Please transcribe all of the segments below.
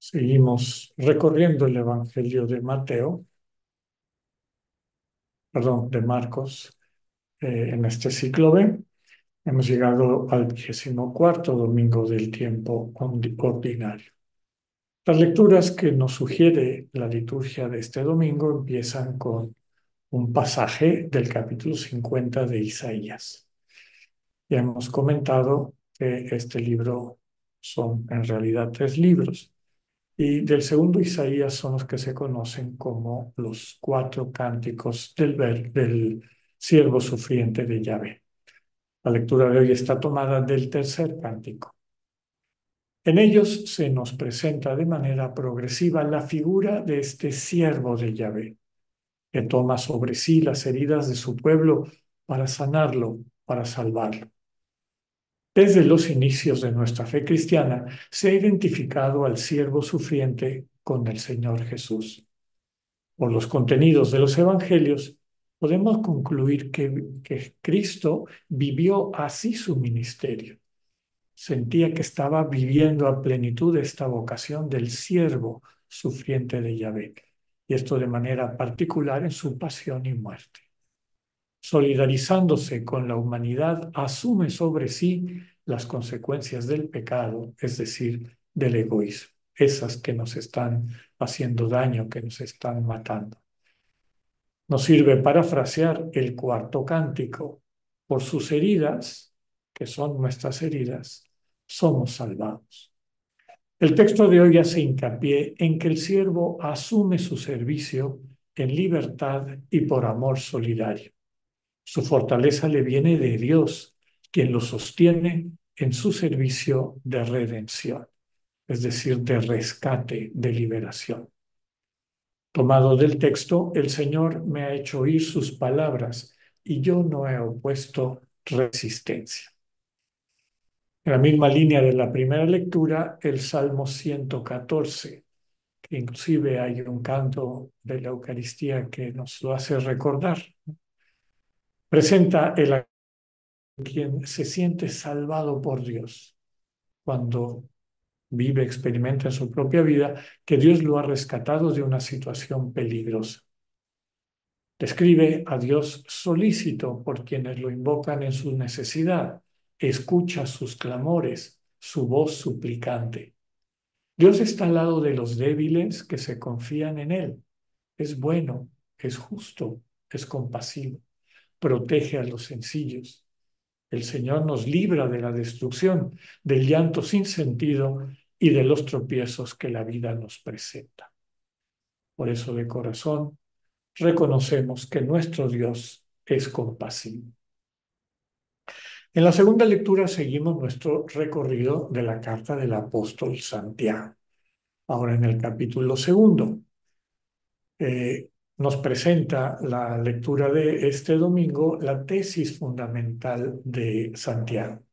Seguimos recorriendo el Evangelio de de Marcos, en este ciclo B. Hemos llegado al 24º domingo del tiempo ordinario. Las lecturas que nos sugiere la liturgia de este domingo empiezan con un pasaje del capítulo 50 de Isaías. Ya hemos comentado que este libro son en realidad tres libros. Y del segundo Isaías son los que se conocen como los cuatro cánticos del siervo sufriente de Yahvé. La lectura de hoy está tomada del tercer cántico. En ellos se nos presenta de manera progresiva la figura de este siervo de Yahvé, que toma sobre sí las heridas de su pueblo para sanarlo, para salvarlo. Desde los inicios de nuestra fe cristiana se ha identificado al siervo sufriente con el Señor Jesús. Por los contenidos de los evangelios, podemos concluir que Cristo vivió así su ministerio. Sentía que estaba viviendo a plenitud esta vocación del siervo sufriente de Yahvé, y esto de manera particular en su pasión y muerte. Solidarizándose con la humanidad, asume sobre sí las consecuencias del pecado, es decir, del egoísmo, esas que nos están haciendo daño, que nos están matando. Nos sirve para frasear el cuarto cántico. Por sus heridas, que son nuestras heridas, somos salvados. El texto de hoy hace hincapié en que el siervo asume su servicio en libertad y por amor solidario. Su fortaleza le viene de Dios, quien lo sostiene en su servicio de redención, es decir, de rescate, de liberación. Tomado del texto, el Señor me ha hecho oír sus palabras y yo no he opuesto resistencia. En la misma línea de la primera lectura, el Salmo 114, que inclusive hay un canto de la Eucaristía que nos lo hace recordar, presenta el quien se siente salvado por Dios cuando vive, experimenta en su propia vida que Dios lo ha rescatado de una situación peligrosa. Describe a Dios solícito por quienes lo invocan en su necesidad, escucha sus clamores, su voz suplicante. Dios está al lado de los débiles que se confían en Él. Es bueno, es justo, es compasivo, protege a los sencillos. El Señor nos libra de la destrucción, del llanto sin sentido y de los tropiezos que la vida nos presenta. Por eso de corazón reconocemos que nuestro Dios es compasivo. En la segunda lectura seguimos nuestro recorrido de la carta del apóstol Santiago. Ahora en el capítulo segundo nos presenta la lectura de este domingo la tesis fundamental de Santiago.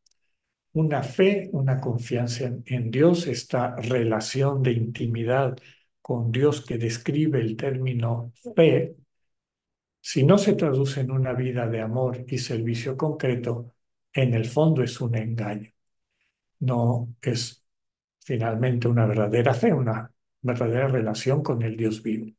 Una fe, una confianza en Dios, esta relación de intimidad con Dios que describe el término fe, si no se traduce en una vida de amor y servicio concreto, en el fondo es un engaño. No es finalmente una verdadera fe, una verdadera relación con el Dios vivo.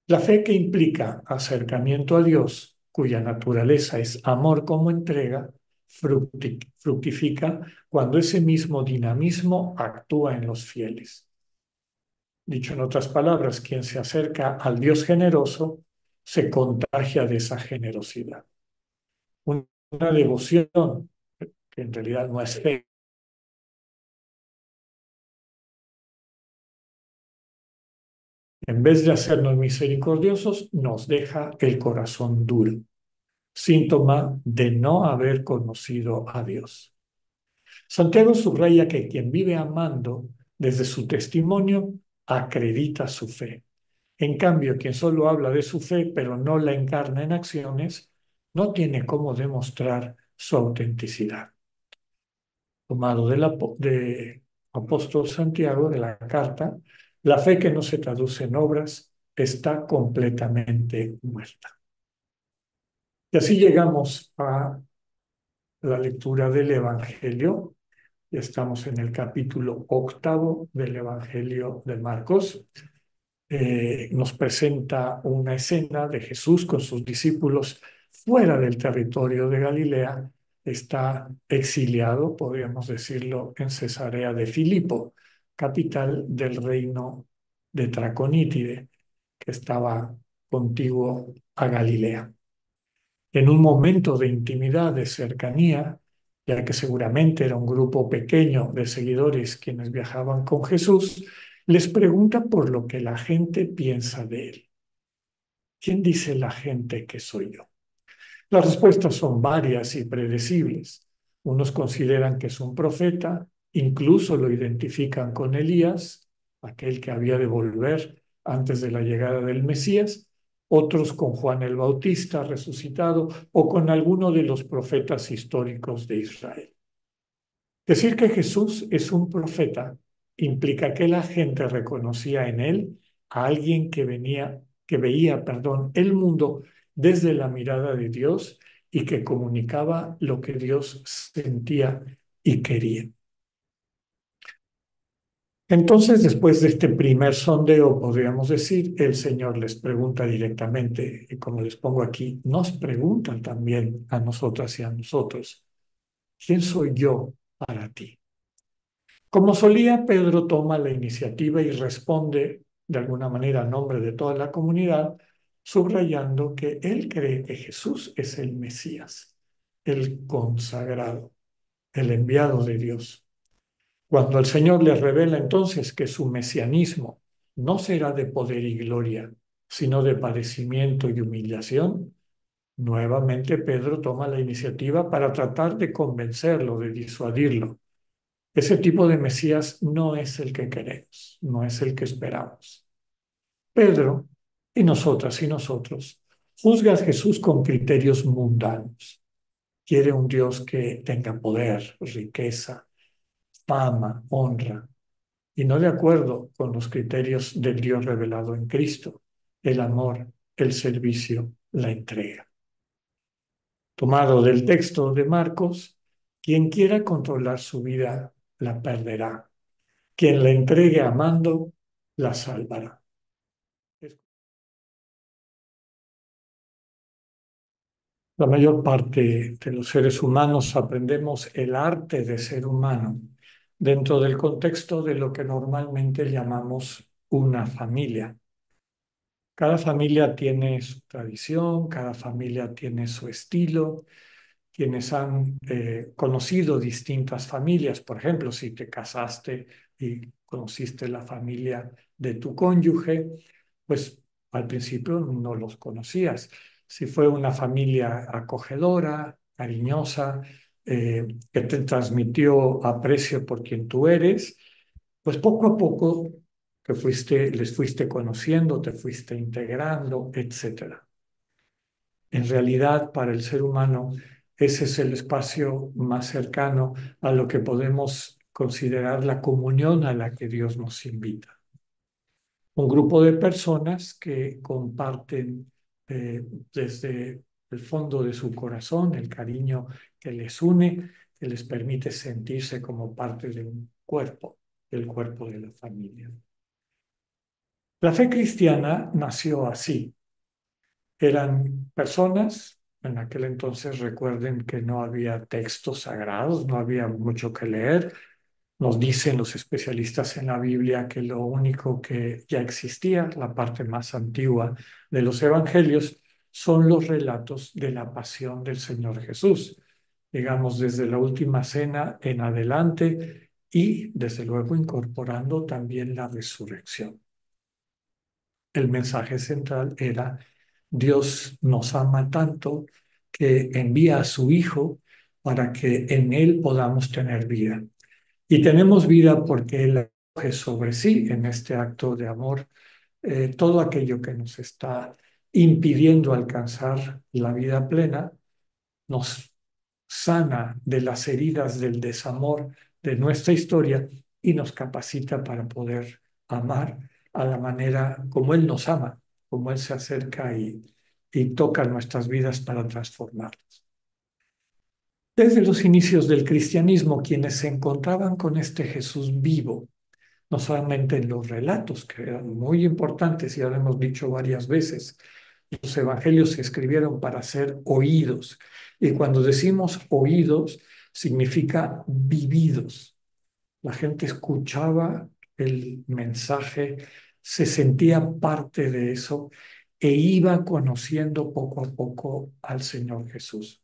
La fe que implica acercamiento a Dios, cuya naturaleza es amor como entrega, fructifica cuando ese mismo dinamismo actúa en los fieles. Dicho en otras palabras, quien se acerca al Dios generoso se contagia de esa generosidad. Una devoción que en realidad no es fe, en vez de hacernos misericordiosos, nos deja el corazón duro, síntoma de no haber conocido a Dios. Santiago subraya que quien vive amando desde su testimonio acredita su fe. En cambio, quien solo habla de su fe pero no la encarna en acciones, no tiene cómo demostrar su autenticidad. Tomado de apóstol Santiago, de la carta, la fe que no se traduce en obras está completamente muerta. Y así llegamos a la lectura del Evangelio y estamos en el capítulo 8 del Evangelio de Marcos. Nos presenta una escena de Jesús con sus discípulos fuera del territorio de Galilea. Está exiliado, podríamos decirlo, en Cesarea de Filipo, capital del reino de Traconítide, que estaba contiguo a Galilea. En un momento de intimidad, de cercanía, ya que seguramente era un grupo pequeño de seguidores quienes viajaban con Jesús, les pregunta por lo que la gente piensa de él. ¿Quién dice la gente que soy yo? Las respuestas son varias y predecibles. Unos consideran que es un profeta, incluso lo identifican con Elías, aquel que había de volver antes de la llegada del Mesías, otros con Juan el Bautista resucitado o con alguno de los profetas históricos de Israel. Decir que Jesús es un profeta implica que la gente reconocía en él a alguien que veía, el mundo desde la mirada de Dios y que comunicaba lo que Dios sentía y quería. Entonces, después de este primer sondeo, podríamos decir, el Señor les pregunta directamente, y como les pongo aquí, nos preguntan también a nosotras y a nosotros, ¿quién soy yo para ti? Como solía, Pedro toma la iniciativa y responde de alguna manera a nombre de toda la comunidad, subrayando que él cree que Jesús es el Mesías, el consagrado, el enviado de Dios. Cuando el Señor le revela entonces que su mesianismo no será de poder y gloria, sino de padecimiento y humillación, nuevamente Pedro toma la iniciativa para tratar de convencerlo, de disuadirlo. Ese tipo de Mesías no es el que queremos, no es el que esperamos. Pedro, y nosotras y nosotros, juzga a Jesús con criterios mundanos. Quiere un Dios que tenga poder, riqueza, fama, honra, y no de acuerdo con los criterios del Dios revelado en Cristo, el amor, el servicio, la entrega. Tomado del texto de Marcos, quien quiera controlar su vida la perderá. Quien la entregue amando, la salvará. La mayor parte de los seres humanos aprendemos el arte de ser humano dentro del contexto de lo que normalmente llamamos una familia. Cada familia tiene su tradición, cada familia tiene su estilo. Quienes han conocido distintas familias, por ejemplo, si te casaste y conociste la familia de tu cónyuge, pues al principio no los conocías. Si fue una familia acogedora, cariñosa, que te transmitió aprecio por quien tú eres, pues poco a poco les fuiste conociendo, te fuiste integrando, etcétera. En realidad, para el ser humano, ese es el espacio más cercano a lo que podemos considerar la comunión a la que Dios nos invita. Un grupo de personas que comparten desde el fondo de su corazón el cariño que les une, que les permite sentirse como parte de un cuerpo, el cuerpo de la familia. La fe cristiana nació así. Eran personas, en aquel entonces recuerden que no había textos sagrados, no había mucho que leer. Nos dicen los especialistas en la Biblia que lo único que ya existía, la parte más antigua de los evangelios, son los relatos de la pasión del Señor Jesús, digamos desde la última cena en adelante y desde luego incorporando también la resurrección. El mensaje central era: Dios nos ama tanto que envía a su Hijo para que en Él podamos tener vida. Y tenemos vida porque Él acoge sobre sí, en este acto de amor, todo aquello que nos está impidiendo alcanzar la vida plena, nos sana de las heridas del desamor de nuestra historia y nos capacita para poder amar a la manera como Él nos ama, como Él se acerca y toca nuestras vidas para transformarlas. Desde los inicios del cristianismo, quienes se encontraban con este Jesús vivo, no solamente en los relatos, que eran muy importantes y ya lo hemos dicho varias veces, los evangelios se escribieron para ser oídos. Y cuando decimos oídos, significa vividos. La gente escuchaba el mensaje, se sentía parte de eso e iba conociendo poco a poco al Señor Jesús.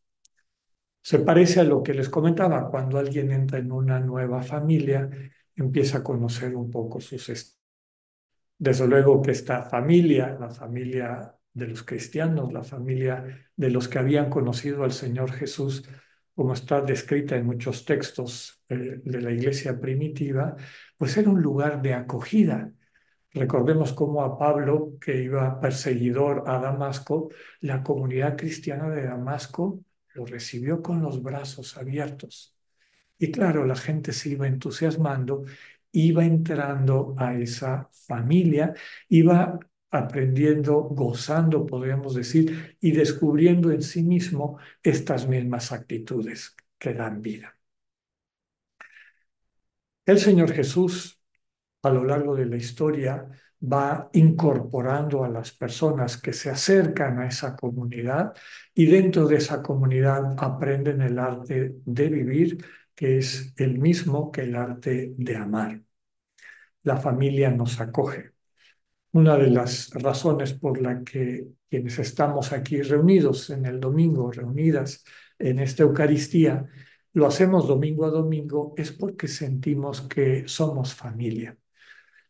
Se parece a lo que les comentaba, cuando alguien entra en una nueva familia, empieza a conocer un poco sus desde luego que esta familia, la familia de los cristianos, la familia de los que habían conocido al Señor Jesús, como está descrita en muchos textos de la iglesia primitiva, pues era un lugar de acogida. Recordemos cómo a Pablo, que iba perseguidor a Damasco, la comunidad cristiana de Damasco lo recibió con los brazos abiertos. Y claro, la gente se iba entusiasmando, iba entrando a esa familia, iba aprendiendo, gozando, podríamos decir, y descubriendo en sí mismo estas mismas actitudes que dan vida. El Señor Jesús, a lo largo de la historia, va incorporando a las personas que se acercan a esa comunidad y dentro de esa comunidad aprenden el arte de vivir, que es el mismo que el arte de amar. La familia nos acoge. Una de las razones por la que quienes estamos aquí reunidos en el domingo, reunidas en esta Eucaristía, lo hacemos domingo a domingo, es porque sentimos que somos familia.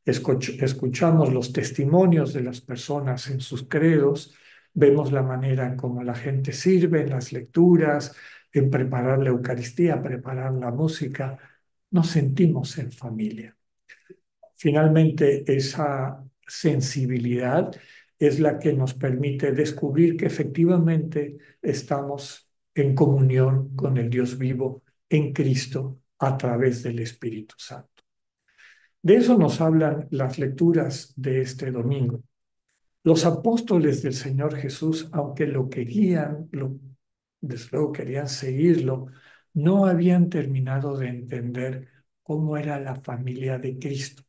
Escuchamos los testimonios de las personas en sus credos, vemos la manera en cómo la gente sirve en las lecturas, en preparar la Eucaristía, preparar la música. Nos sentimos en familia. Finalmente, esa sensibilidad es la que nos permite descubrir que efectivamente estamos en comunión con el Dios vivo en Cristo a través del Espíritu Santo. De eso nos hablan las lecturas de este domingo. Los apóstoles del Señor Jesús, aunque lo querían, desde luego querían seguirlo, no habían terminado de entender cómo era la familia de Cristo.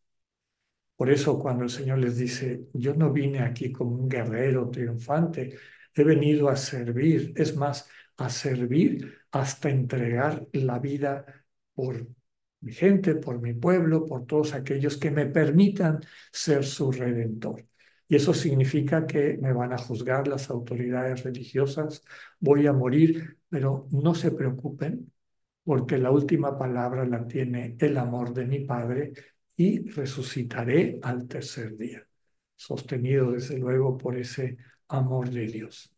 Por eso cuando el Señor les dice, yo no vine aquí como un guerrero triunfante, he venido a servir, es más, a servir hasta entregar la vida por mi gente, por mi pueblo, por todos aquellos que me permitan ser su redentor. Y eso significa que me van a juzgar las autoridades religiosas, voy a morir, pero no se preocupen, porque la última palabra la tiene el amor de mi Padre y resucitaré al tercer día, sostenido desde luego por ese amor de Dios.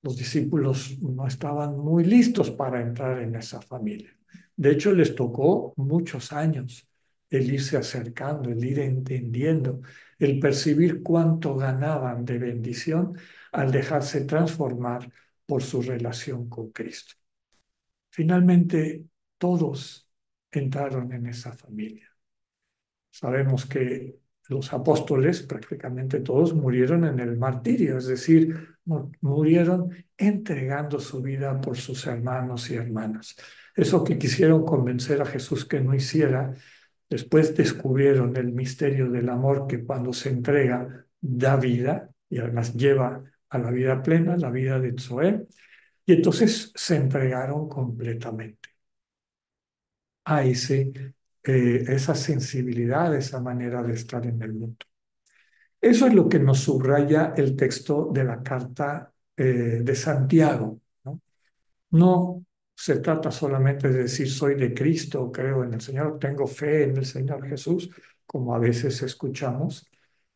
Los discípulos no estaban muy listos para entrar en esa familia. De hecho, les tocó muchos años el irse acercando, el ir entendiendo, el percibir cuánto ganaban de bendición al dejarse transformar por su relación con Cristo. Finalmente, todos entraron en esa familia. Sabemos que los apóstoles, prácticamente todos, murieron en el martirio, es decir, murieron entregando su vida por sus hermanos y hermanas. Eso que quisieron convencer a Jesús que no hiciera, después descubrieron el misterio del amor que cuando se entrega da vida y además lleva a la vida plena, la vida de Zoé, y entonces se entregaron completamente a esa sensibilidad, esa manera de estar en el mundo. Eso es lo que nos subraya el texto de la carta de Santiago, ¿no? No se trata solamente de decir soy de Cristo, creo en el Señor, tengo fe en el Señor Jesús, como a veces escuchamos.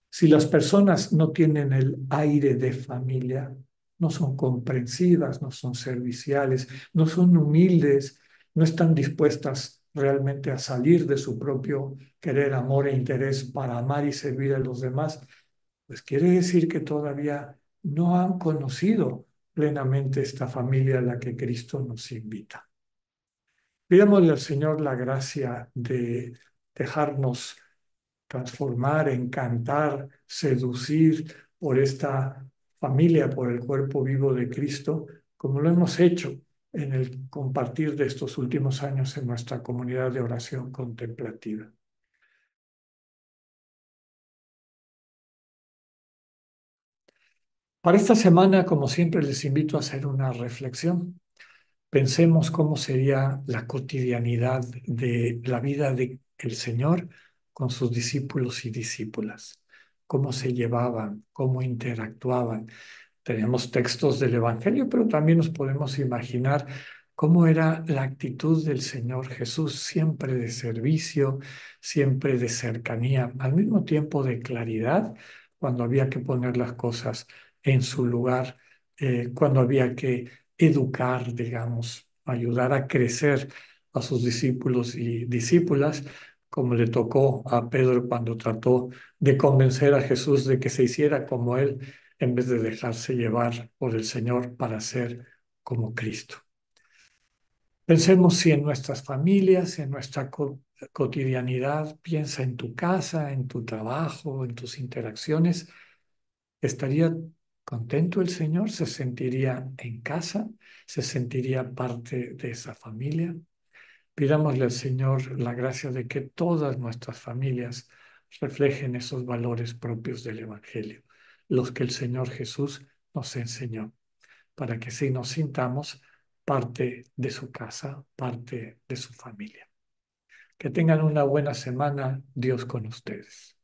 Si las personas no tienen el aire de familia, no son comprensivas, no son serviciales, no son humildes, no están dispuestas realmente a salir de su propio querer, amor e interés para amar y servir a los demás, pues quiere decir que todavía no han conocido plenamente esta familia a la que Cristo nos invita. Pidámosle al Señor la gracia de dejarnos transformar, encantar, seducir por esta familia, por el cuerpo vivo de Cristo, como lo hemos hecho en el compartir de estos últimos años en nuestra comunidad de oración contemplativa. Para esta semana, como siempre, les invito a hacer una reflexión. Pensemos cómo sería la cotidianidad de la vida del Señor con sus discípulos y discípulas, cómo se llevaban, cómo interactuaban. Tenemos textos del Evangelio, pero también nos podemos imaginar cómo era la actitud del Señor Jesús, siempre de servicio, siempre de cercanía, al mismo tiempo de claridad, cuando había que poner las cosas en su lugar, cuando había que educar, digamos, ayudar a crecer a sus discípulos y discípulas, como le tocó a Pedro cuando trató de convencer a Jesús de que se hiciera como él en vez de dejarse llevar por el Señor para ser como Cristo. Pensemos si en nuestras familias, en nuestra cotidianidad, piensa en tu casa, en tu trabajo, en tus interacciones. ¿Estaría contento el Señor? ¿Se sentiría en casa? ¿Se sentiría parte de esa familia? Pidámosle al Señor la gracia de que todas nuestras familias reflejen esos valores propios del Evangelio, los que el Señor Jesús nos enseñó, para que sí nos sintamos parte de su casa, parte de su familia. Que tengan una buena semana, Dios con ustedes.